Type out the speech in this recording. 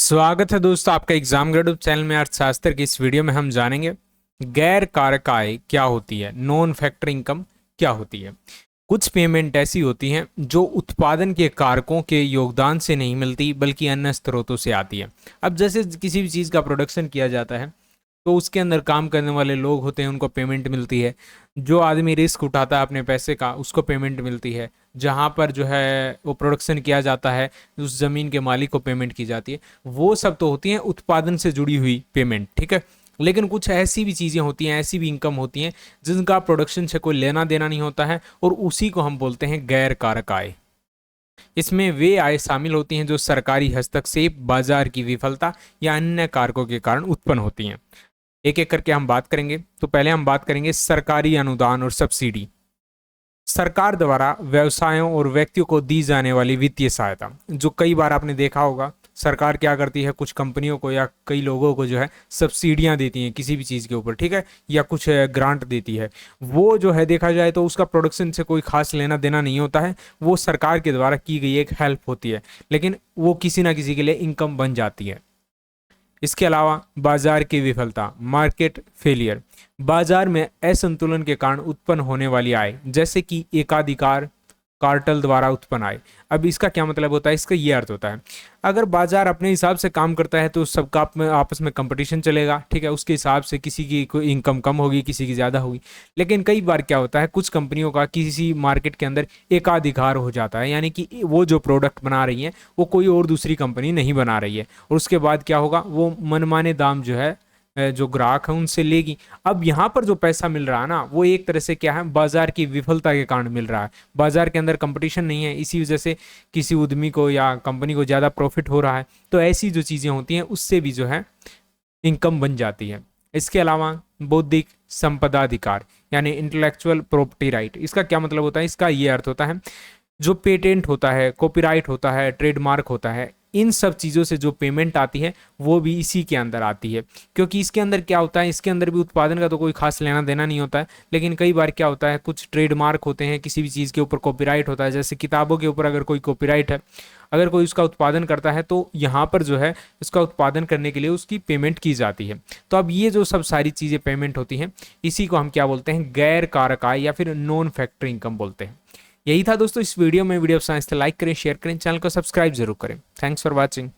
स्वागत है दोस्तों आपका एग्जाम ग्रेड चैनल में। अर्थशास्त्र की इस वीडियो में हम जानेंगे गैर कारक आय क्या होती है, नॉन फैक्टर इनकम क्या होती है। कुछ पेमेंट ऐसी होती हैं जो उत्पादन के कारकों के योगदान से नहीं मिलती बल्कि अन्य स्रोतों से आती है। अब जैसे किसी भी चीज़ का प्रोडक्शन किया जाता है तो उसके अंदर काम करने वाले लोग होते हैं, उनको पेमेंट मिलती है। जो आदमी रिस्क उठाता है अपने पैसे का, उसको पेमेंट मिलती है। जहाँ पर जो है वो प्रोडक्शन किया जाता है, उस ज़मीन के मालिक को पेमेंट की जाती है। वो सब तो होती हैं उत्पादन से जुड़ी हुई पेमेंट, ठीक है। लेकिन कुछ ऐसी भी चीज़ें होती हैं, ऐसी भी इनकम होती हैं जिनका प्रोडक्शन से कोई लेना देना नहीं होता है, और उसी को हम बोलते हैं गैर कारक आय। इसमें वे आय शामिल होती हैं जो सरकारी हस्तक्षेप, बाजार की विफलता या अन्य कारकों के कारण उत्पन्न होती हैं। एक एक करके हम बात करेंगे। तो पहले हम बात करेंगे सरकारी अनुदान और सब्सिडी। सरकार द्वारा व्यवसायों और व्यक्तियों को दी जाने वाली वित्तीय सहायता, जो कई बार आपने देखा होगा सरकार क्या करती है, कुछ कंपनियों को या कई लोगों को जो है सब्सिडियां देती हैं किसी भी चीज़ के ऊपर, ठीक है, या कुछ ग्रांट देती है। वो जो है देखा जाए तो उसका प्रोडक्शन से कोई खास लेना देना नहीं होता है, वो सरकार के द्वारा की गई एक हेल्प होती है, लेकिन वो किसी ना किसी के लिए इनकम बन जाती है। इसके अलावा बाजार की विफलता, मार्केट फेलियर, बाजार में असंतुलन के कारण उत्पन्न होने वाली आय, जैसे कि एकाधिकार, कार्टेल द्वारा उत्पन्न आय। अब इसका क्या मतलब होता है, इसका ये अर्थ होता है अगर बाजार अपने हिसाब से काम करता है तो सबका आपस में कंपटीशन चलेगा, ठीक है, उसके हिसाब से किसी की कोई इनकम कम होगी, किसी की ज़्यादा होगी। लेकिन कई बार क्या होता है, कुछ कंपनियों का किसी मार्केट के अंदर एकाधिकार हो जाता है, यानी कि वो जो प्रोडक्ट बना रही है वो कोई और दूसरी कंपनी नहीं बना रही है, और उसके बाद क्या होगा, वो मनमाने दाम जो है जो ग्राहक है उनसे लेगी। अब यहाँ पर जो पैसा मिल रहा है ना, वो एक तरह से क्या है, बाजार की विफलता के कारण मिल रहा है। बाजार के अंदर कंपटीशन नहीं है, इसी वजह से किसी उद्यमी को या कंपनी को ज़्यादा प्रॉफिट हो रहा है। तो ऐसी जो चीज़ें होती हैं उससे भी जो है इनकम बन जाती है। इसके अलावा बौद्धिक संपदा अधिकार यानी इंटेलेक्चुअल प्रॉपर्टी राइट, इसका क्या मतलब होता है, इसका ये अर्थ होता है जो पेटेंट होता है, कॉपीराइट होता है, ट्रेडमार्क होता है, इन सब चीज़ों से जो पेमेंट आती है वो भी इसी के अंदर आती है। क्योंकि इसके अंदर क्या होता है, इसके अंदर भी उत्पादन का तो कोई खास लेना देना नहीं होता है, लेकिन कई बार क्या होता है, कुछ ट्रेडमार्क होते हैं, किसी भी चीज़ के ऊपर कॉपीराइट होता है। जैसे किताबों के ऊपर अगर कोई कॉपीराइट है, अगर कोई उसका उत्पादन करता है तो यहाँ पर जो है उसका उत्पादन करने के लिए उसकी पेमेंट की जाती है। तो अब ये जो सब सारी चीज़ें पेमेंट होती हैं, इसी को हम क्या बोलते हैं, गैर कारक आय या फिर नॉन फैक्टर इनकम बोलते हैं। यही था दोस्तों इस वीडियो में। वीडियो पसंद आए तो लाइक करें, शेयर करें, चैनल को सब्सक्राइब जरूर करें। Thanks for watching.